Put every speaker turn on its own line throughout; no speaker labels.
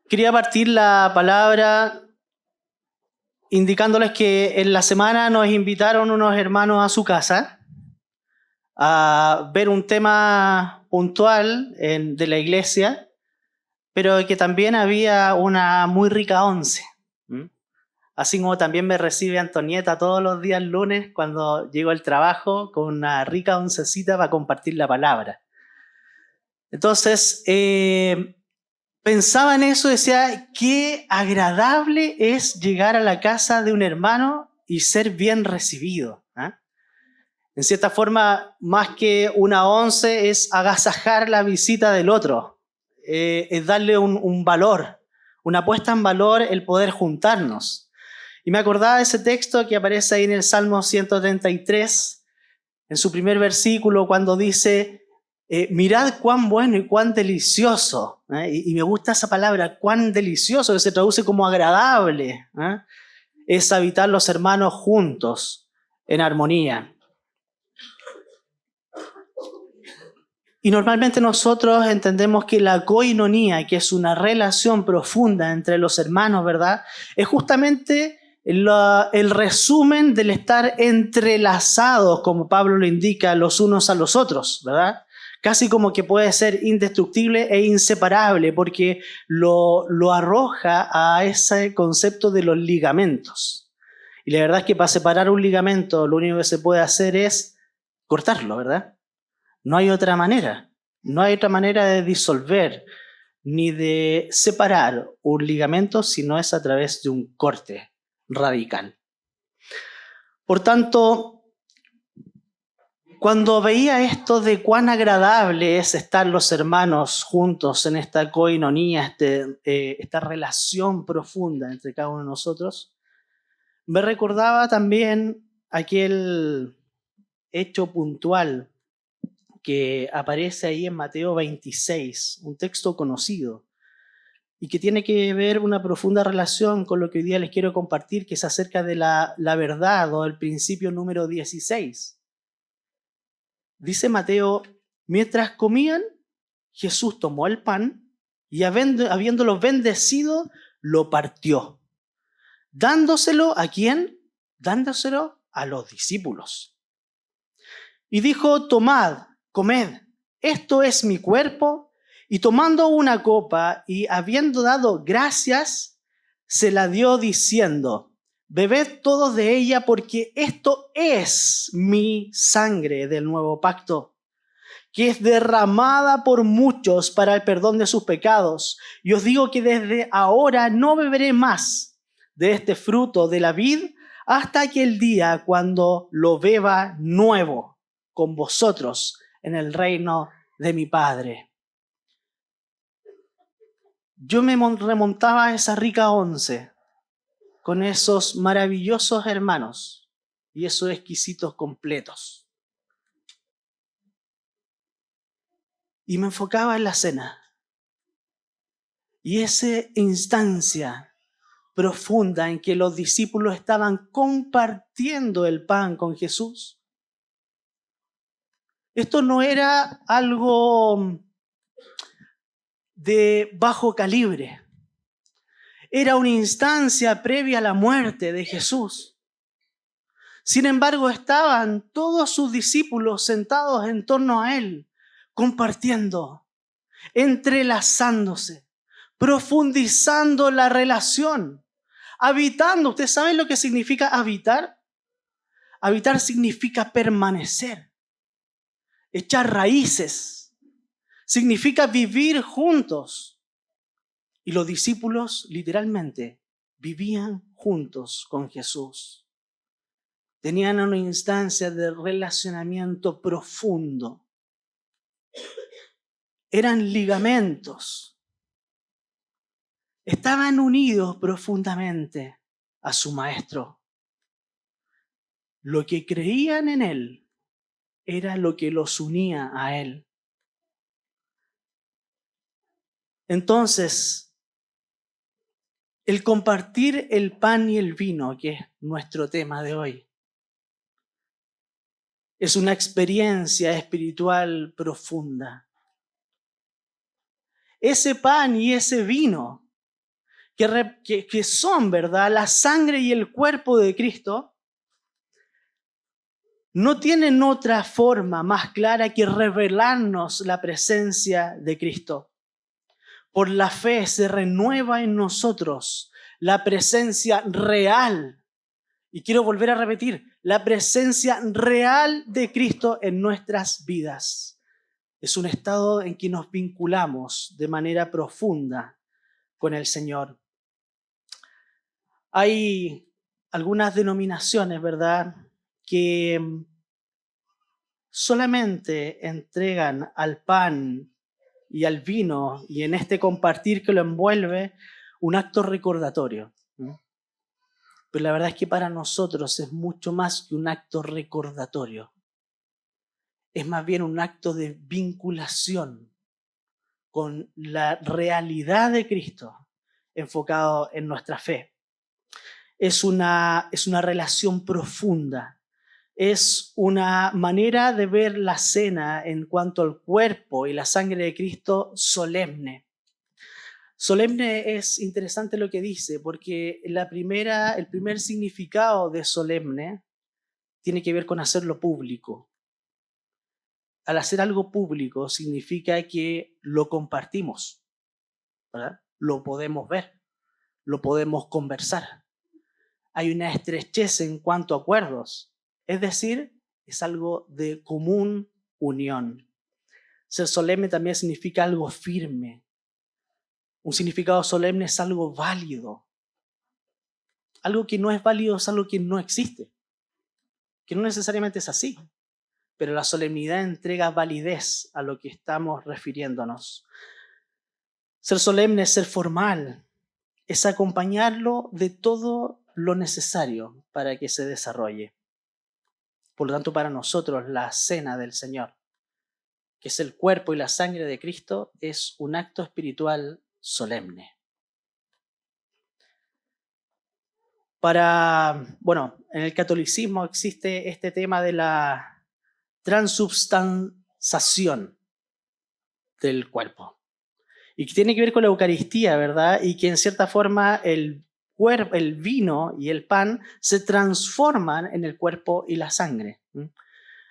Quería partir la palabra indicándoles que en la semana nos invitaron unos hermanos a su casa a ver un tema puntual de la iglesia, pero que también había una muy rica once. Así como también me recibe Antonieta todos los días lunes cuando llego al trabajo con una rica oncecita para compartir la palabra. Entonces, pensaba en eso y decía, qué agradable es llegar a la casa de un hermano y ser bien recibido. En cierta forma, más que una once, es agasajar la visita del otro, es darle un valor, una puesta en valor el poder juntarnos. Y me acordaba de ese texto que aparece ahí en el Salmo 133, en su primer versículo, cuando dice, mirad cuán bueno y cuán delicioso, y me gusta esa palabra, cuán delicioso, que se traduce como agradable, es habitar los hermanos juntos en armonía. Y normalmente nosotros entendemos que la koinonía, que es una relación profunda entre los hermanos, ¿verdad?, es justamente el resumen del estar entrelazados, como Pablo lo indica, los unos a los otros, ¿verdad? Casi como que puede ser indestructible e inseparable, porque lo arroja a ese concepto de los ligamentos. Y la verdad es que para separar un ligamento lo único que se puede hacer es cortarlo, ¿verdad? No hay otra manera. No hay otra manera de disolver ni de separar un ligamento si no es a través de un corte radical. Por tanto, cuando veía esto de cuán agradable es estar los hermanos juntos en esta koinonía, esta relación profunda entre cada uno de nosotros, me recordaba también aquel hecho puntual que aparece ahí en Mateo 26, un texto conocido, y que tiene que ver una profunda relación con lo que hoy día les quiero compartir, que es acerca de la verdad o el principio número 16. Dice Mateo, mientras comían, Jesús tomó el pan y habiéndolo bendecido, lo partió. ¿Dándoselo a quién? Dándoselo a los discípulos. Y dijo, tomad, comed, esto es mi cuerpo. Y tomando una copa y habiendo dado gracias, se la dio diciendo, bebed todos de ella porque esto es mi sangre del nuevo pacto, que es derramada por muchos para el perdón de sus pecados. Y os digo que desde ahora no beberé más de este fruto de la vid hasta aquel día cuando lo beba nuevo con vosotros en el reino de mi Padre. Yo me remontaba a esa rica once con esos maravillosos hermanos y esos exquisitos completos. Y me enfocaba en la cena. Y esa instancia profunda en que los discípulos estaban compartiendo el pan con Jesús. Esto no era algo de bajo calibre. Era una instancia previa a la muerte de Jesús. Sin embargo, estaban todos sus discípulos sentados en torno a él, compartiendo, entrelazándose, profundizando la relación, habitando. ¿Ustedes saben lo que significa habitar? Habitar significa permanecer, echar raíces, significa vivir juntos. Y los discípulos literalmente vivían juntos con Jesús. Tenían una instancia de relacionamiento profundo. Eran ligamentos. Estaban unidos profundamente a su maestro. Lo que creían en él era lo que los unía a él. Entonces, el compartir el pan y el vino, que es nuestro tema de hoy, es una experiencia espiritual profunda. Ese pan y ese vino que son, ¿verdad?, la sangre y el cuerpo de Cristo, no tienen otra forma más clara que revelarnos la presencia de Cristo. Por la fe se renueva en nosotros la presencia real. Y quiero volver a repetir, la presencia real de Cristo en nuestras vidas. Es un estado en que nos vinculamos de manera profunda con el Señor. Hay algunas denominaciones, ¿verdad?, que solamente entregan al pan y al vino, y en este compartir que lo envuelve, un acto recordatorio. Pero la verdad es que para nosotros es mucho más que un acto recordatorio. Es más bien un acto de vinculación con la realidad de Cristo enfocado en nuestra fe. Es una relación profunda. Es una manera de ver la cena en cuanto al cuerpo y la sangre de Cristo solemne. Solemne es interesante lo que dice, porque el primer significado de solemne tiene que ver con hacerlo público. Al hacer algo público significa que lo compartimos, ¿verdad? Lo podemos ver, lo podemos conversar. Hay una estrechez en cuanto a acuerdos, es decir, es algo de común unión. Ser solemne también significa algo firme. Un significado solemne es algo válido. Algo que no es válido es algo que no existe, que no necesariamente es así, pero la solemnidad entrega validez a lo que estamos refiriéndonos. Ser solemne es ser formal, es acompañarlo de todo lo necesario para que se desarrolle. Por lo tanto, para nosotros la cena del Señor, que es el cuerpo y la sangre de Cristo, es un acto espiritual solemne. En el catolicismo existe este tema de la transubstanciación del cuerpo y que tiene que ver con la Eucaristía, ¿verdad? Y que en cierta forma el vino y el pan se transforman en el cuerpo y la sangre.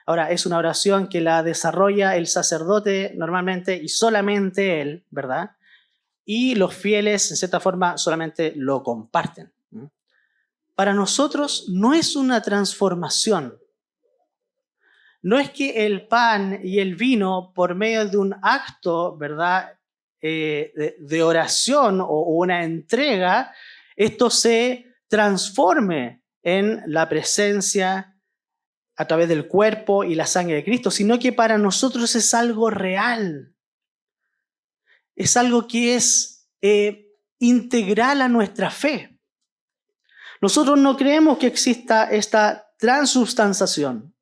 Ahora, es una oración que la desarrolla el sacerdote normalmente y solamente él, ¿verdad? Y los fieles, en cierta forma, solamente lo comparten. Para nosotros no es una transformación. No es que el pan y el vino, por medio de un acto, ¿verdad?, de oración o una entrega, esto se transforme en la presencia a través del cuerpo y la sangre de Cristo, sino que para nosotros es algo real. Es algo que es integral a nuestra fe. Nosotros no creemos que exista esta transubstanciación,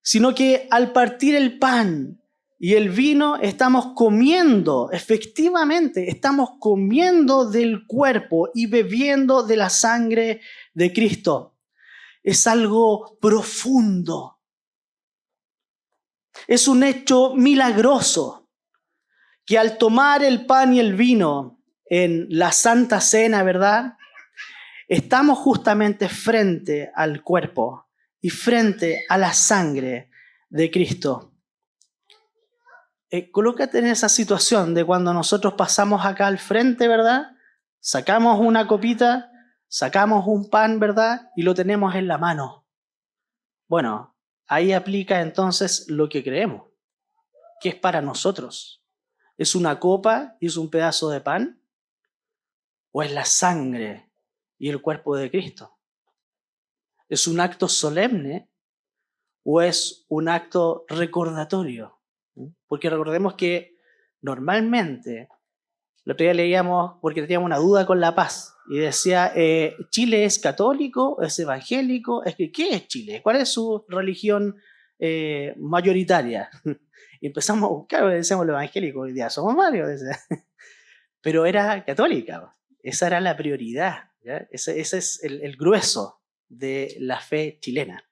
sino que al partir el pan y el vino estamos comiendo, efectivamente, estamos comiendo del cuerpo y bebiendo de la sangre de Cristo. Es algo profundo. Es un hecho milagroso que al tomar el pan y el vino en la Santa Cena, ¿verdad?, estamos justamente frente al cuerpo y frente a la sangre de Cristo. Colócate en esa situación de cuando nosotros pasamos acá al frente, ¿verdad? Sacamos una copita, sacamos un pan, ¿verdad? Y lo tenemos en la mano. Bueno, ahí aplica entonces lo que creemos, que es para nosotros. ¿Es una copa y es un pedazo de pan? ¿O es la sangre y el cuerpo de Cristo? ¿Es un acto solemne o es un acto recordatorio? Porque recordemos que normalmente, el otro día leíamos, porque teníamos una duda con La Paz, y decía, ¿Chile es católico? ¿Es evangélico? ¿Qué es Chile? ¿Cuál es su religión mayoritaria? Y empezamos a buscar, decíamos lo evangélico, hoy día somos varios, pero era católica, esa era la prioridad, ¿ya? Ese es el grueso de la fe chilena.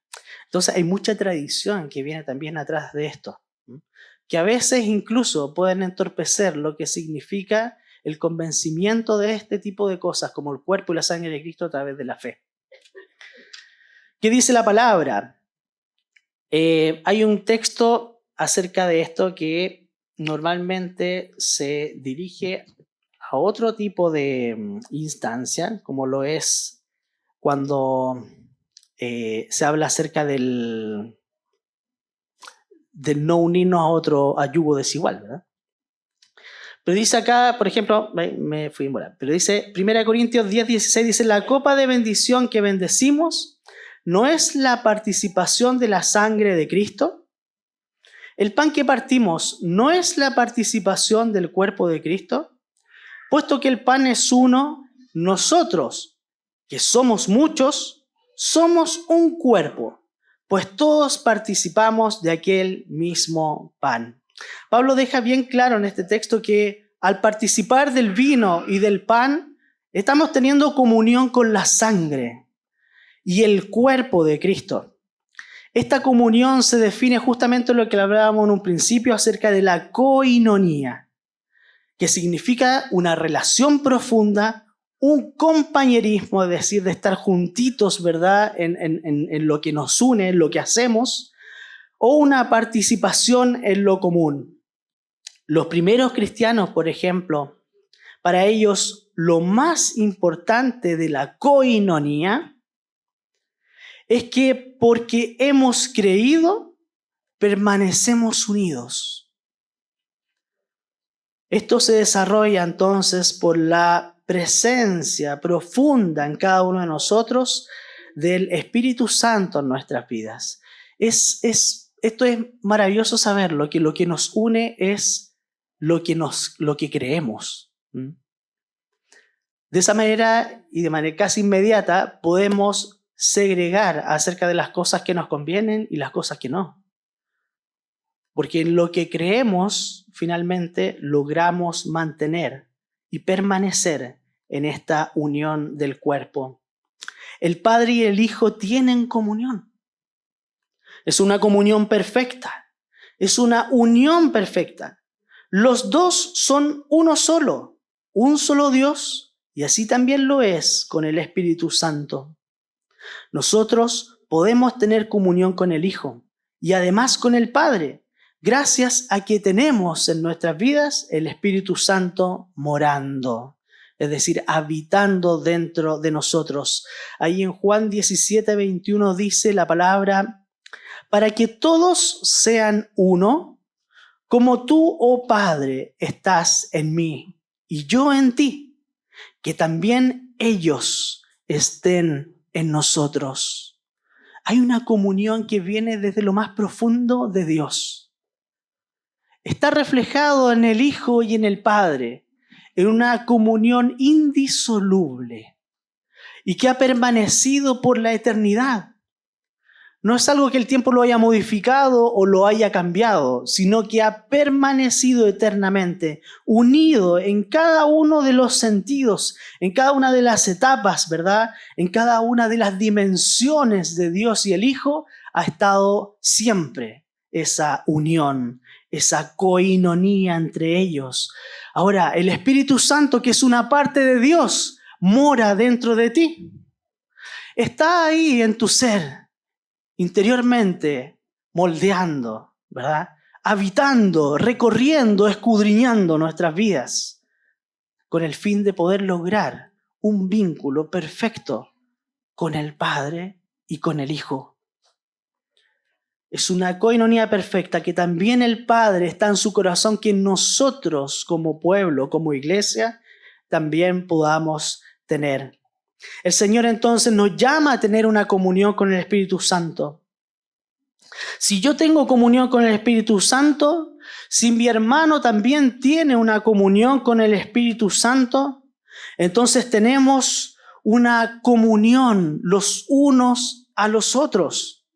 Entonces hay mucha tradición que viene también atrás de esto, que a veces incluso pueden entorpecer lo que significa el convencimiento de este tipo de cosas, como el cuerpo y la sangre de Cristo, a través de la fe. ¿Qué dice la palabra? Hay un texto acerca de esto que normalmente se dirige a otro tipo de instancia, como lo es cuando se habla acerca del no unirnos a otro yugo desigual, ¿verdad? Pero dice acá, por ejemplo, me fui en bola, pero dice 1 Corintios 10:16, dice, la copa de bendición que bendecimos no es la participación de la sangre de Cristo. El pan que partimos no es la participación del cuerpo de Cristo. Puesto que el pan es uno, nosotros, que somos muchos, somos un cuerpo, pues todos participamos de aquel mismo pan. Pablo deja bien claro en este texto que al participar del vino y del pan, estamos teniendo comunión con la sangre y el cuerpo de Cristo. Esta comunión se define justamente en lo que hablábamos en un principio acerca de la koinonía, que significa una relación profunda, un compañerismo, es decir, de estar juntitos, ¿verdad?, en lo que nos une, en lo que hacemos, o una participación en lo común. Los primeros cristianos, por ejemplo, para ellos lo más importante de la koinonía es que porque hemos creído, permanecemos unidos. Esto se desarrolla entonces por la presencia profunda en cada uno de nosotros del Espíritu Santo en nuestras vidas. Esto es maravilloso saberlo, que lo que nos une es lo que creemos. De esa manera y de manera casi inmediata podemos segregar acerca de las cosas que nos convienen y las cosas que no. Porque en lo que creemos, finalmente, logramos mantener y permanecer en esta unión del cuerpo. El Padre y el Hijo tienen comunión. Es una comunión perfecta. Es una unión perfecta. Los dos son uno solo, un solo Dios, y así también lo es con el Espíritu Santo. Nosotros podemos tener comunión con el Hijo y además con el Padre, gracias a que tenemos en nuestras vidas el Espíritu Santo morando, es decir, habitando dentro de nosotros. Ahí en Juan 17:21 dice la palabra, para que todos sean uno, como tú, oh Padre, estás en mí y yo en ti, que también ellos estén en nosotros. Hay una comunión que viene desde lo más profundo de Dios. Está reflejado en el Hijo y en el Padre, en una comunión indisoluble y que ha permanecido por la eternidad. No es algo que el tiempo lo haya modificado o lo haya cambiado, sino que ha permanecido eternamente, unido en cada uno de los sentidos, en cada una de las etapas, ¿verdad? En cada una de las dimensiones de Dios y el Hijo ha estado siempre esa unión, esa koinonía entre ellos. Ahora, el Espíritu Santo, que es una parte de Dios, mora dentro de ti. Está ahí en tu ser, interiormente, moldeando, ¿verdad? Habitando, recorriendo, escudriñando nuestras vidas, con el fin de poder lograr un vínculo perfecto con el Padre y con el Hijo. Es una koinonía perfecta que también el Padre está en su corazón, que nosotros como pueblo, como iglesia, también podamos tener. El Señor entonces nos llama a tener una comunión con el Espíritu Santo. Si yo tengo comunión con el Espíritu Santo, si mi hermano también tiene una comunión con el Espíritu Santo, entonces tenemos una comunión los unos a los otros.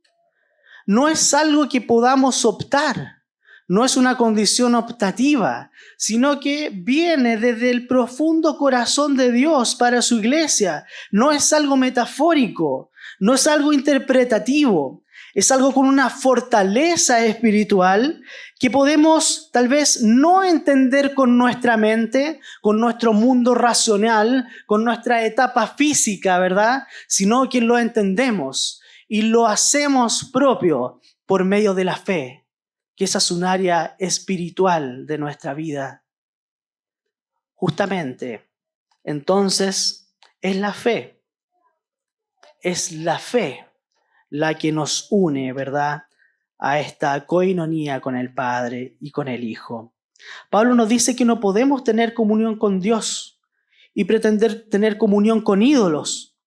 No es algo que podamos optar. No es una condición optativa, sino que viene desde el profundo corazón de Dios para su iglesia. No es algo metafórico, no es algo interpretativo. Es algo con una fortaleza espiritual que podemos tal vez no entender con nuestra mente, con nuestro mundo racional, con nuestra etapa física, ¿verdad? Sino que lo entendemos y lo hacemos propio por medio de la fe, que esa es un área espiritual de nuestra vida. Justamente, entonces, es la fe la que nos une, ¿verdad?, a esta coinonía con el Padre y con el Hijo. Pablo nos dice que no podemos tener comunión con Dios y pretender tener comunión con ídolos,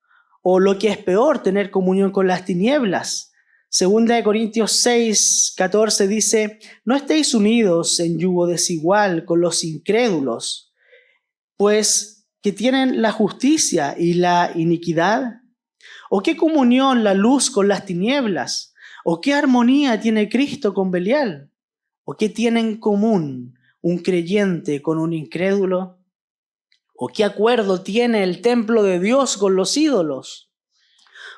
o lo que es peor, tener comunión con las tinieblas. Segunda de Corintios 6, 14 dice: no estéis unidos en yugo desigual con los incrédulos, pues que tienen la justicia y la iniquidad. ¿O qué comunión la luz con las tinieblas? ¿O qué armonía tiene Cristo con Belial? ¿O qué tiene en común un creyente con un incrédulo? ¿O qué acuerdo tiene el templo de Dios con los ídolos?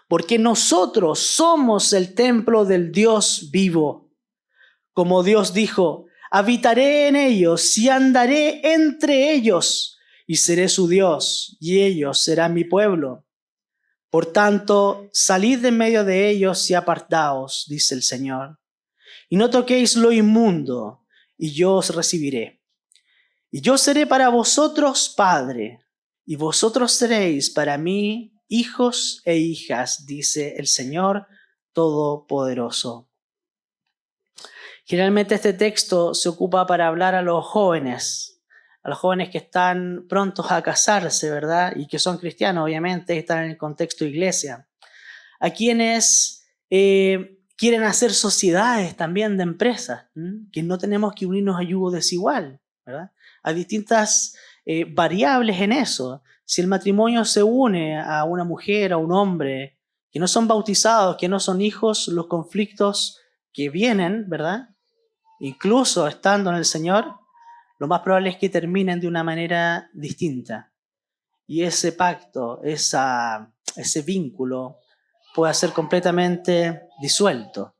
Porque nosotros somos el templo del Dios vivo. Como Dios dijo: habitaré en ellos y andaré entre ellos, y seré su Dios, y ellos serán mi pueblo. Por tanto, salid de en medio de ellos y apartaos, dice el Señor, y no toquéis lo inmundo, y yo os recibiré. Y yo seré para vosotros padre, y vosotros seréis para mí hijos e hijas, dice el Señor Todopoderoso. Generalmente este texto se ocupa para hablar a los jóvenes que están prontos a casarse, ¿verdad? Y que son cristianos, obviamente, están en el contexto de iglesia. A quienes quieren hacer sociedades también de empresas, que no tenemos que unirnos a yugo desigual, ¿verdad? Hay distintas variables en eso. Si el matrimonio se une a una mujer, a un hombre, que no son bautizados, que no son hijos, los conflictos que vienen, ¿verdad?, incluso estando en el Señor, lo más probable es que terminen de una manera distinta. Y ese pacto, ese vínculo, puede ser completamente disuelto.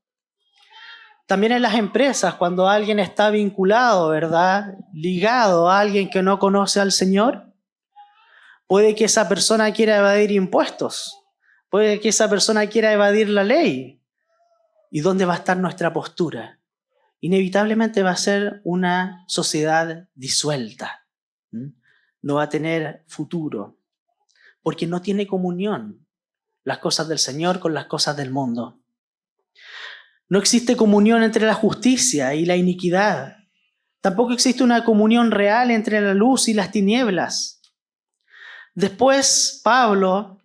También en las empresas, cuando alguien está vinculado, ¿verdad?, ligado a alguien que no conoce al Señor, puede que esa persona quiera evadir impuestos, puede que esa persona quiera evadir la ley. ¿Y dónde va a estar nuestra postura? Inevitablemente va a ser una sociedad disuelta. No va a tener futuro, porque no tiene comunión las cosas del Señor con las cosas del mundo. No existe comunión entre la justicia y la iniquidad. Tampoco existe una comunión real entre la luz y las tinieblas. Después, Pablo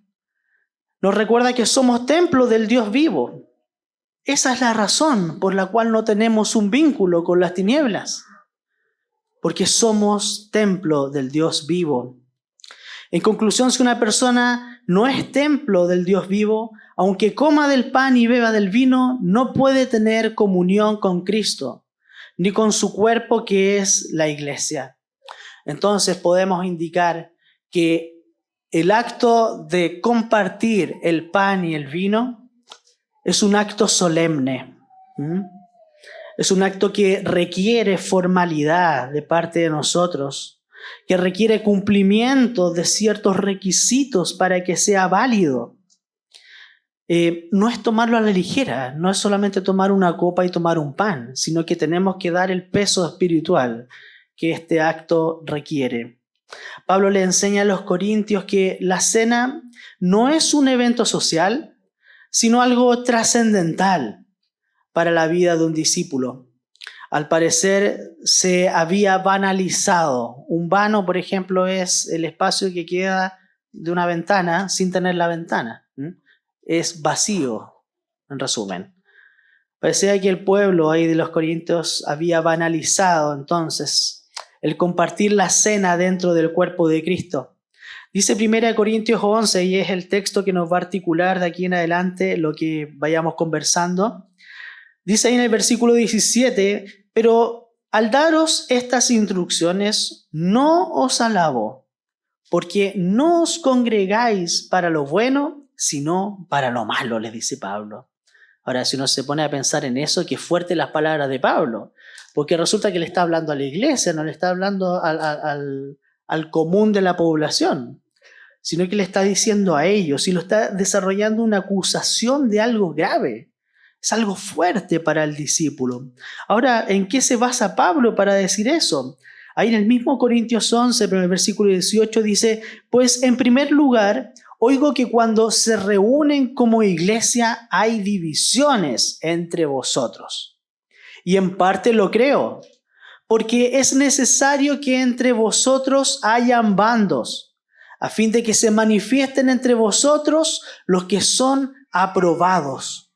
nos recuerda que somos templo del Dios vivo. Esa es la razón por la cual no tenemos un vínculo con las tinieblas, porque somos templo del Dios vivo. En conclusión, si una persona no es templo del Dios vivo, aunque coma del pan y beba del vino, no puede tener comunión con Cristo, ni con su cuerpo, que es la iglesia. Entonces podemos indicar que el acto de compartir el pan y el vino es un acto solemne. Es un acto que requiere formalidad de parte de nosotros, que requiere cumplimiento de ciertos requisitos para que sea válido. No es tomarlo a la ligera, no es solamente tomar una copa y tomar un pan, sino que tenemos que dar el peso espiritual que este acto requiere. Pablo le enseña a los corintios que la cena no es un evento social, sino algo trascendental para la vida de un discípulo. Al parecer se había banalizado. Un vano, por ejemplo, es el espacio que queda de una ventana sin tener la ventana. Es vacío, en resumen. Parecía que el pueblo ahí de los corintios había banalizado entonces el compartir la cena dentro del cuerpo de Cristo. Dice 1 Corintios 11, y es el texto que nos va a articular de aquí en adelante lo que vayamos conversando. Dice ahí en el versículo 17: pero al daros estas instrucciones no os alabo, porque no os congregáis para lo bueno, sino para lo malo, les dice Pablo. Ahora, si uno se pone a pensar en eso, qué fuerte las palabras de Pablo, porque resulta que le está hablando a la iglesia, no le está hablando al común de la población, sino que le está diciendo a ellos y lo está desarrollando una acusación de algo grave. Es algo fuerte para el discípulo. Ahora, ¿en qué se basa Pablo para decir eso? Ahí en el mismo Corintios 11, pero en el versículo 18 dice, pues en primer lugar, oigo que cuando se reúnen como iglesia hay divisiones entre vosotros. Y en parte lo creo, porque es necesario que entre vosotros hayan bandos, a fin de que se manifiesten entre vosotros los que son aprobados.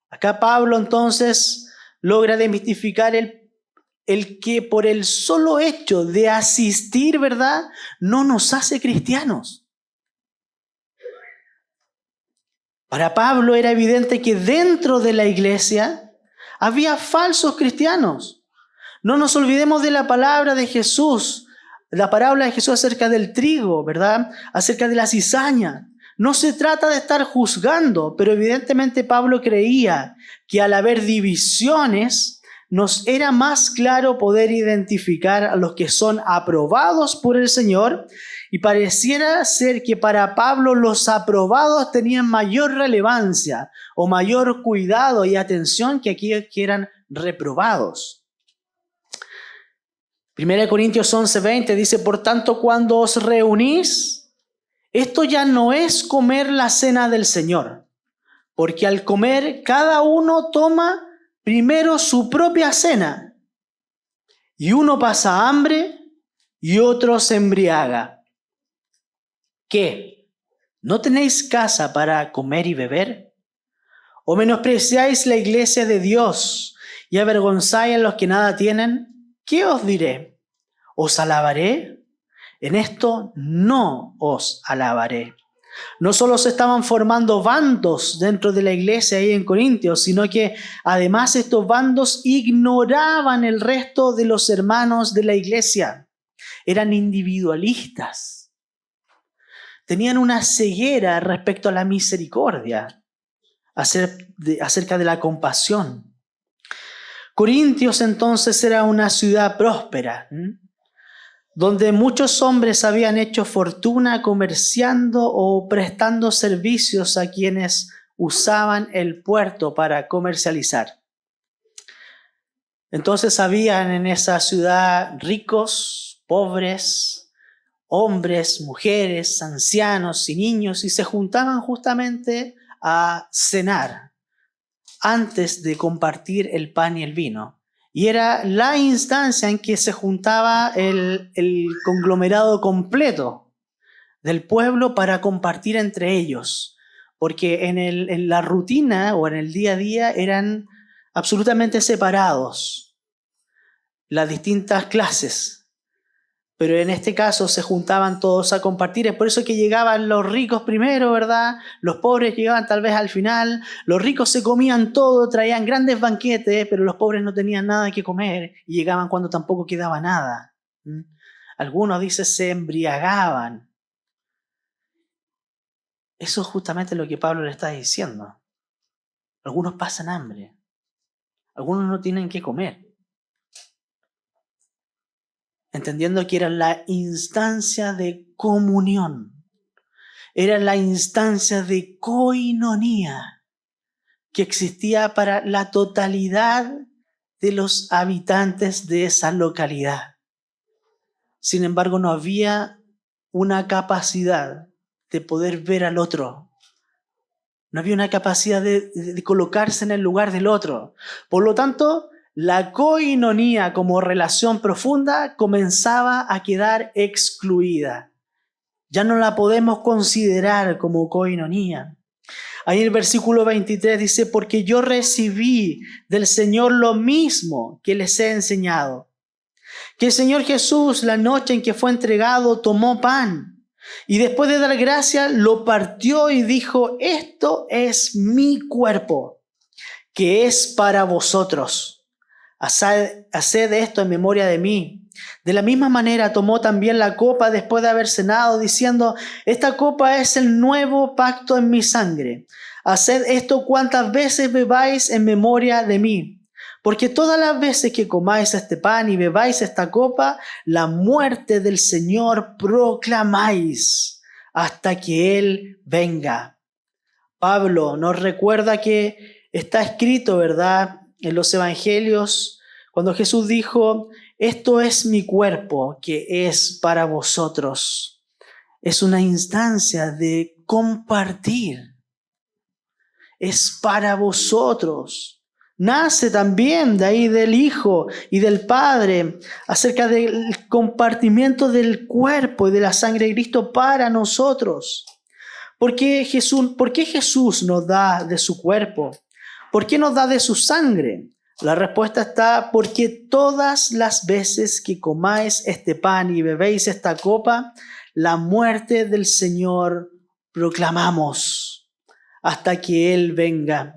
Acá Pablo entonces logra desmitificar el que por el solo hecho de asistir, ¿verdad?, no nos hace cristianos. Para Pablo era evidente que dentro de la iglesia había falsos cristianos. No nos olvidemos de la palabra de Jesús, la parábola de Jesús acerca del trigo, ¿verdad?, acerca de la cizaña. No se trata de estar juzgando, pero evidentemente Pablo creía que al haber divisiones, nos era más claro poder identificar a los que son aprobados por el Señor, y pareciera ser que para Pablo los aprobados tenían mayor relevancia o mayor cuidado y atención que aquellos que eran reprobados. 1 Corintios 11:20 dice, por tanto, cuando os reunís, esto ya no es comer la cena del Señor, porque al comer cada uno toma primero su propia cena, y uno pasa hambre y otro se embriaga. ¿Qué? ¿No tenéis casa para comer y beber? ¿O menospreciáis la iglesia de Dios y avergonzáis a los que nada tienen? ¿Qué os diré? ¿Os alabaré? En esto no os alabaré. No solo se estaban formando bandos dentro de la iglesia ahí en Corintios, sino que además estos bandos ignoraban el resto de los hermanos de la iglesia. Eran individualistas. Tenían una ceguera respecto a la misericordia, acerca de la compasión. Corintios entonces era una ciudad próspera, donde muchos hombres habían hecho fortuna comerciando o prestando servicios a quienes usaban el puerto para comercializar. Entonces habían en esa ciudad ricos, pobres, hombres, mujeres, ancianos y niños, y se juntaban justamente a cenar antes de compartir el pan y el vino. Y era la instancia en que se juntaba el conglomerado completo del pueblo para compartir entre ellos, porque en la rutina o en el día a día eran absolutamente separados las distintas clases. Pero en este caso se juntaban todos a compartir. Es por eso que llegaban los ricos primero, ¿verdad? Los pobres llegaban tal vez al final. Los ricos se comían todo, traían grandes banquetes, pero los pobres no tenían nada que comer y llegaban cuando tampoco quedaba nada. Algunos, dice, se embriagaban. Eso es justamente lo que Pablo le está diciendo. Algunos pasan hambre. Algunos no tienen que comer. Entendiendo que era la instancia de comunión, era la instancia de koinonía que existía para la totalidad de los habitantes de esa localidad. Sin embargo, no había una capacidad de poder ver al otro. No había una capacidad de colocarse en el lugar del otro. Por lo tanto, la koinonía como relación profunda comenzaba a quedar excluida. Ya no la podemos considerar como koinonía. Ahí en el versículo 23 dice, porque yo recibí del Señor lo mismo que les he enseñado. Que el Señor Jesús, la noche en que fue entregado, tomó pan y después de dar gracias lo partió y dijo, esto es mi cuerpo, que es para vosotros. Haced esto en memoria de mí. De la misma manera tomó también la copa después de haber cenado, diciendo, esta copa es el nuevo pacto en mi sangre. Haced esto cuantas veces bebáis en memoria de mí. Porque todas las veces que comáis este pan y bebáis esta copa, la muerte del Señor proclamáis hasta que Él venga. Pablo nos recuerda que está escrito, ¿verdad?, en los evangelios, cuando Jesús dijo, esto es mi cuerpo que es para vosotros. Es una instancia de compartir. Es para vosotros. Nace también de ahí del Hijo y del Padre acerca del compartimiento del cuerpo y de la sangre de Cristo para nosotros. ¿Por qué Jesús nos da de su cuerpo? ¿Por qué nos da de su sangre? La respuesta está, porque todas las veces que comáis este pan y bebéis esta copa, la muerte del Señor proclamamos hasta que Él venga.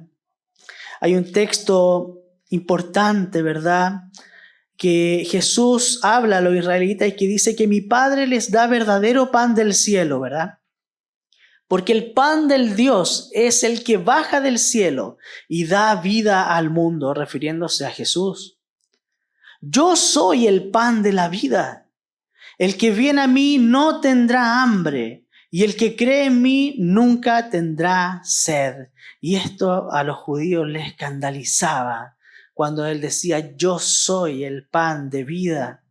Hay un texto importante, ¿verdad?, que Jesús habla a los israelitas y que dice que mi Padre les da verdadero pan del cielo, ¿verdad? Porque el pan del Dios es el que baja del cielo y da vida al mundo, refiriéndose a Jesús. Yo soy el pan de la vida. El que viene a mí no tendrá hambre, y el que cree en mí nunca tendrá sed. Y esto a los judíos les escandalizaba cuando él decía, yo soy el pan de vida.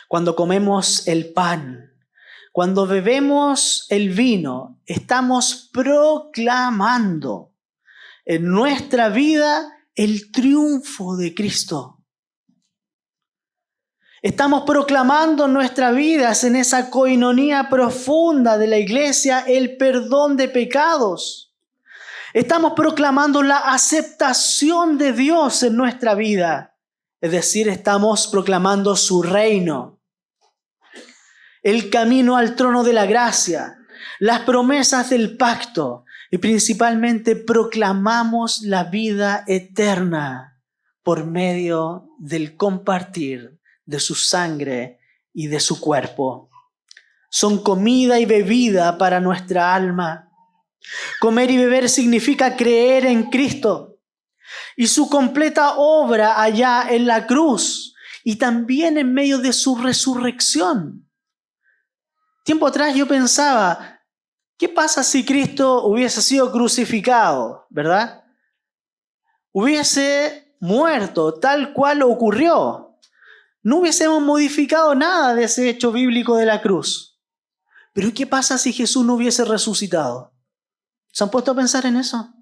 Cuando comemos el pan, cuando bebemos el vino, estamos proclamando en nuestra vida el triunfo de Cristo. Estamos proclamando en nuestras vidas, en esa coinonía profunda de la iglesia, el perdón de pecados. Estamos proclamando la aceptación de Dios en nuestra vida. Es decir, estamos proclamando su reino, el camino al trono de la gracia, las promesas del pacto y principalmente proclamamos la vida eterna por medio del compartir de su sangre y de su cuerpo. Son comida y bebida para nuestra alma. Comer y beber significa creer en Cristo y su completa obra allá en la cruz y también en medio de su resurrección. Tiempo atrás yo pensaba, ¿qué pasa si Cristo hubiese sido crucificado, verdad? Hubiese muerto tal cual ocurrió. No hubiésemos modificado nada de ese hecho bíblico de la cruz. Pero ¿qué pasa si Jesús no hubiese resucitado? ¿Se han puesto a pensar en eso?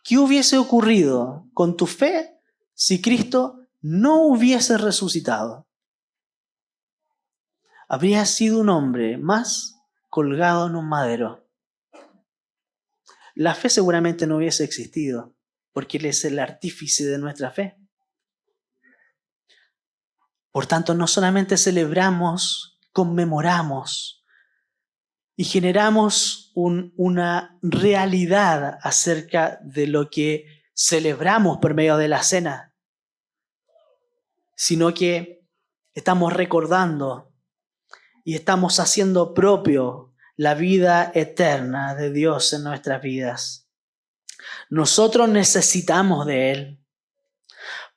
¿Qué hubiese ocurrido con tu fe si Cristo no hubiese resucitado? Habría sido un hombre más colgado en un madero. La fe seguramente no hubiese existido, porque Él es el artífice de nuestra fe. Por tanto, no solamente celebramos, conmemoramos y generamos una realidad acerca de lo que celebramos por medio de la cena, sino que estamos recordando y estamos haciendo propio la vida eterna de Dios en nuestras vidas. Nosotros necesitamos de Él,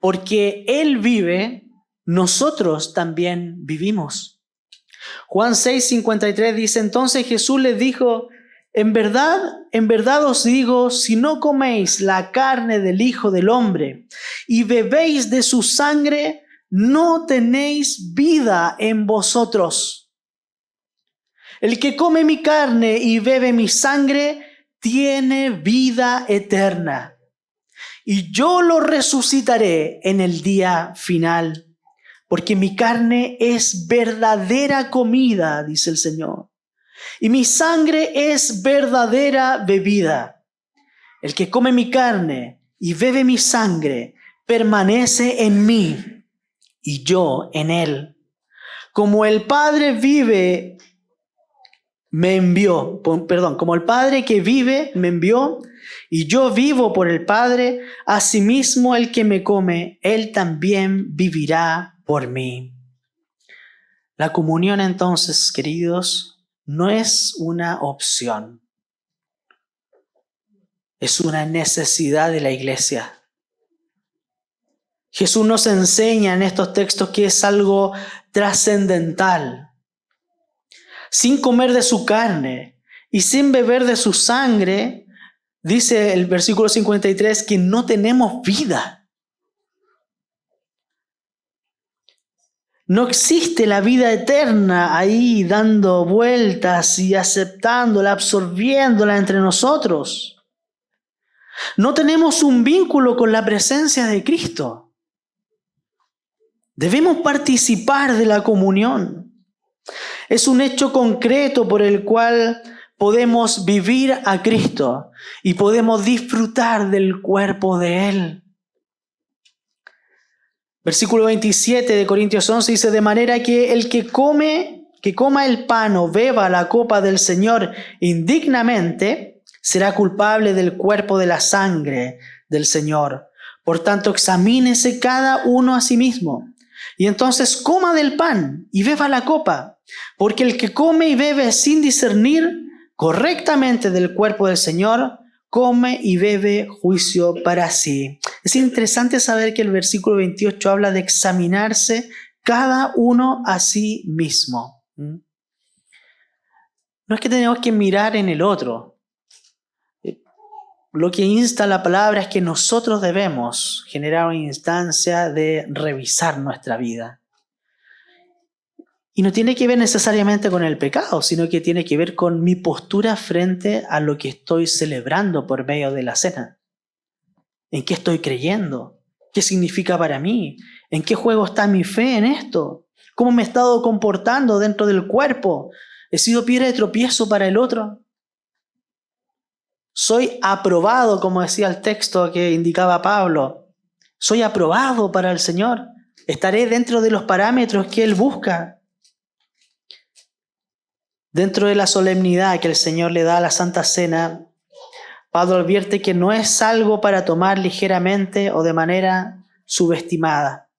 porque Él vive. Nosotros también vivimos. Juan 6:53 dice, entonces Jesús les dijo, en verdad os digo, si no coméis la carne del Hijo del Hombre y bebéis de su sangre, no tenéis vida en vosotros. El que come mi carne y bebe mi sangre, tiene vida eterna. Y yo lo resucitaré en el día final. Porque mi carne es verdadera comida, dice el Señor, y mi sangre es verdadera bebida. El que come mi carne y bebe mi sangre permanece en mí y yo en él. Como el Padre vive, como el Padre que vive me envió, y yo vivo por el Padre, asimismo el que me come, él también vivirá por mí. La comunión, entonces, queridos, no es una opción. es una necesidad de la iglesia. Jesús nos enseña en estos textos que es algo trascendental. Sin comer de su carne y sin beber de su sangre, dice el versículo 53 que no tenemos vida. No existe la vida eterna ahí dando vueltas y aceptándola, absorbiéndola entre nosotros. No tenemos un vínculo con la presencia de Cristo. Debemos participar de la comunión. Es un hecho concreto por el cual podemos vivir a Cristo y podemos disfrutar del cuerpo de Él. Versículo 27 de Corintios 11 dice, de manera que el que coma el pan o beba la copa del Señor indignamente, será culpable del cuerpo de la sangre del Señor. Por tanto, examínese cada uno a sí mismo. Y entonces coma del pan y beba la copa, porque el que come y bebe sin discernir correctamente del cuerpo del Señor, come y bebe juicio para sí. Es interesante saber que el versículo 28 habla de examinarse cada uno a sí mismo. No es que tenemos que mirar en el otro. Lo que insta la palabra es que nosotros debemos generar una instancia de revisar nuestra vida. Y no tiene que ver necesariamente con el pecado, sino que tiene que ver con mi postura frente a lo que estoy celebrando por medio de la cena. ¿En qué estoy creyendo? ¿Qué significa para mí? ¿En qué juego está mi fe en esto? ¿Cómo me he estado comportando dentro del cuerpo? ¿He sido piedra de tropiezo para el otro? Soy aprobado, como decía el texto que indicaba Pablo. Soy aprobado para el Señor. Estaré dentro de los parámetros que Él busca. Dentro de la solemnidad que el Señor le da a la Santa Cena, Pablo advierte que no es algo para tomar ligeramente o de manera subestimada.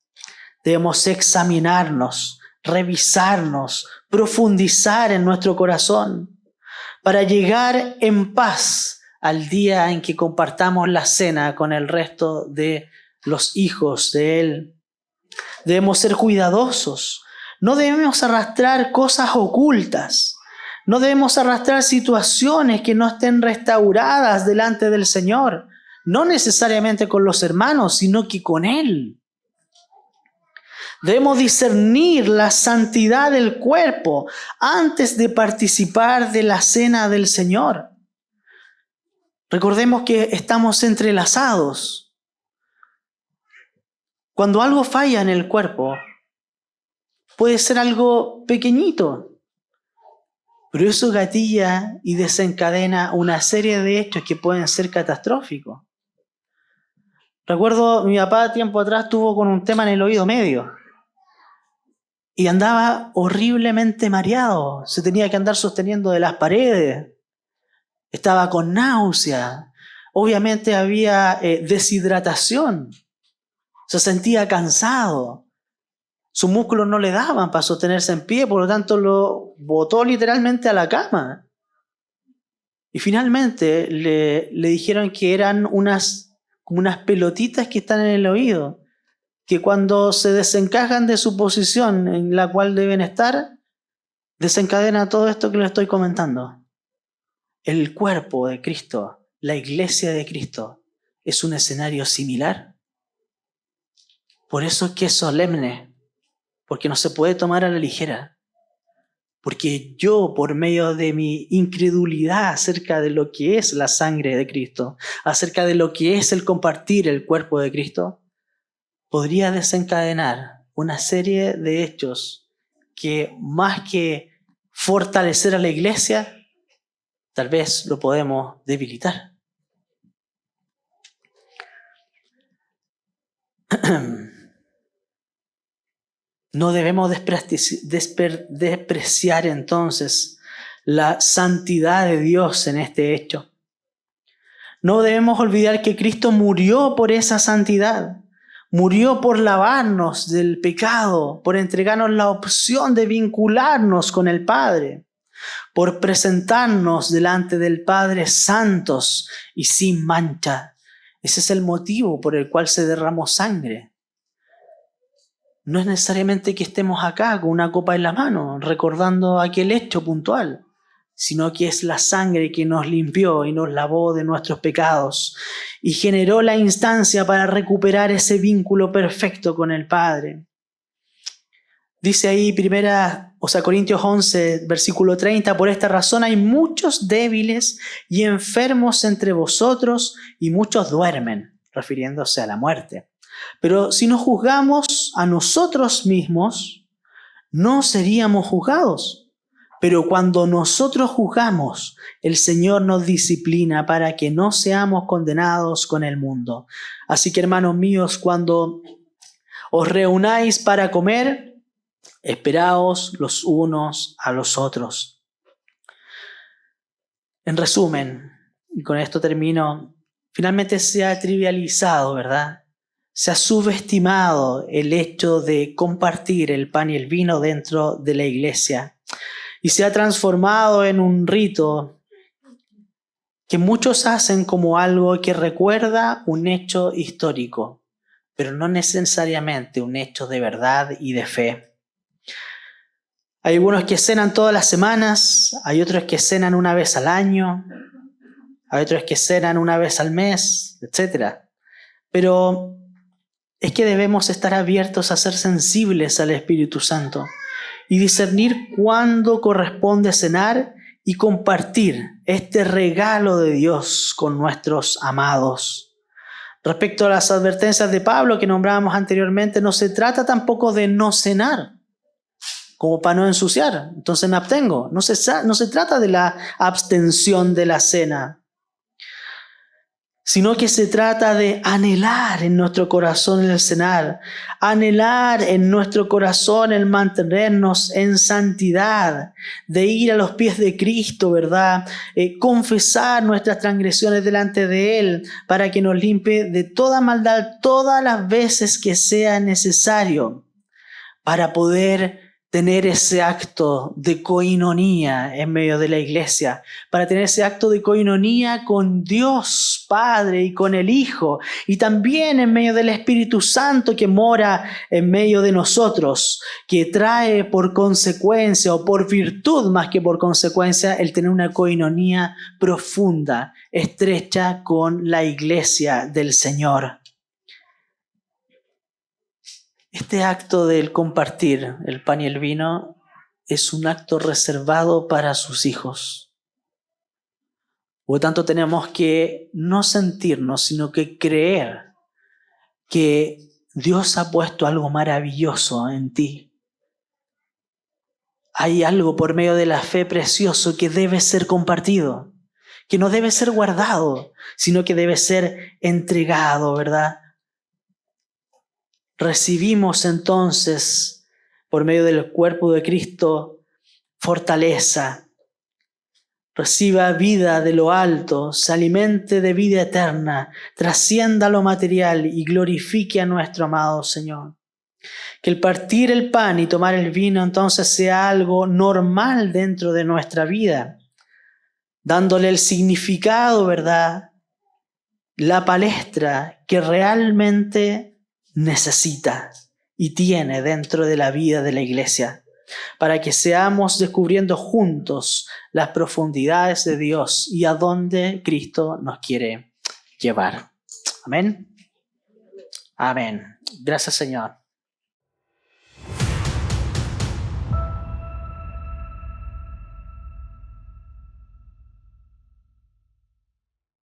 Debemos examinarnos, revisarnos, profundizar en nuestro corazón para llegar en paz al día en que compartamos la cena con el resto de los hijos de Él. Debemos ser cuidadosos. No debemos arrastrar cosas ocultas. No debemos arrastrar situaciones que no estén restauradas delante del Señor. No necesariamente con los hermanos, sino que con Él. Debemos discernir la santidad del cuerpo antes de participar de la cena del Señor. Recordemos que estamos entrelazados. Cuando algo falla en el cuerpo, puede ser algo pequeñito, pero eso gatilla y desencadena una serie de hechos que pueden ser catastróficos. Recuerdo, mi papá tiempo atrás tuvo con un tema en el oído medio y andaba horriblemente mareado. Se tenía que andar sosteniendo de las paredes. Estaba con náusea. Obviamente había deshidratación. Se sentía cansado. Sus músculos no le daban para sostenerse en pie, por lo tanto lo botó literalmente a la cama. Y finalmente le dijeron que eran como unas pelotitas que están en el oído, que cuando se desencajan de su posición en la cual deben estar, desencadena todo esto que les estoy comentando. El cuerpo de Cristo, la iglesia de Cristo, es un escenario similar. Por eso es que es solemne, porque no se puede tomar a la ligera. Porque yo, por medio de mi incredulidad acerca de lo que es la sangre de Cristo, acerca de lo que es el compartir el cuerpo de Cristo, podría desencadenar una serie de hechos que, más que fortalecer a la iglesia, tal vez lo podemos debilitar. No debemos despreciar entonces la santidad de Dios en este hecho. No debemos olvidar que Cristo murió por esa santidad. Murió por lavarnos del pecado, por entregarnos la opción de vincularnos con el Padre. por presentarnos delante del Padre santos y sin mancha. Ese es el motivo por el cual se derramó sangre. No es necesariamente que estemos acá con una copa en la mano, recordando aquel hecho puntual, sino que es la sangre que nos limpió y nos lavó de nuestros pecados y generó la instancia para recuperar ese vínculo perfecto con el Padre. Dice ahí Corintios 11, versículo 30, por esta razón hay muchos débiles y enfermos entre vosotros y muchos duermen, refiriéndose a la muerte. Pero si nos juzgamos a nosotros mismos, no seríamos juzgados. Pero cuando nosotros juzgamos, el Señor nos disciplina para que no seamos condenados con el mundo. Así que, hermanos míos, cuando os reunáis para comer, esperaos los unos a los otros. En resumen, y con esto termino, finalmente se ha trivializado, ¿verdad? Se ha subestimado el hecho de compartir el pan y el vino dentro de la iglesia y se ha transformado en un rito que muchos hacen como algo que recuerda un hecho histórico, pero no necesariamente un hecho de verdad y de fe. Hay algunos que cenan todas las semanas, hay otros que cenan una vez al año, hay otros que cenan una vez al mes, etc. Pero es que debemos estar abiertos a ser sensibles al Espíritu Santo y discernir cuándo corresponde cenar y compartir este regalo de Dios con nuestros amados. Respecto a las advertencias de Pablo que nombrábamos anteriormente, no se trata tampoco de no cenar, como para no ensuciar, entonces me abstengo. No se trata de la abstención de la cena, sino que se trata de anhelar en nuestro corazón el cenar, anhelar en nuestro corazón el mantenernos en santidad, de ir a los pies de Cristo, ¿verdad? Confesar nuestras transgresiones delante de Él para que nos limpie de toda maldad todas las veces que sea necesario para poder tener ese acto de coinonía en medio de la iglesia, para tener ese acto de coinonía con Dios Padre y con el Hijo, y también en medio del Espíritu Santo que mora en medio de nosotros, que trae por consecuencia o por virtud más que por consecuencia el tener una coinonía profunda, estrecha con la iglesia del Señor. Este acto del compartir el pan y el vino es un acto reservado para sus hijos. Por lo tanto, tenemos que no sentirnos, sino que creer que Dios ha puesto algo maravilloso en ti. Hay algo por medio de la fe precioso que debe ser compartido, que no debe ser guardado, sino que debe ser entregado, ¿verdad? Recibimos entonces, por medio del cuerpo de Cristo, fortaleza. Reciba vida de lo alto, se alimente de vida eterna, trascienda lo material y glorifique a nuestro amado Señor. Que el partir el pan y tomar el vino entonces sea algo normal dentro de nuestra vida, dándole el significado, ¿verdad? La palestra que realmente necesita y tiene dentro de la vida de la iglesia, para que seamos descubriendo juntos las profundidades de Dios y a dónde Cristo nos quiere llevar. Amén. Amén. Gracias, Señor.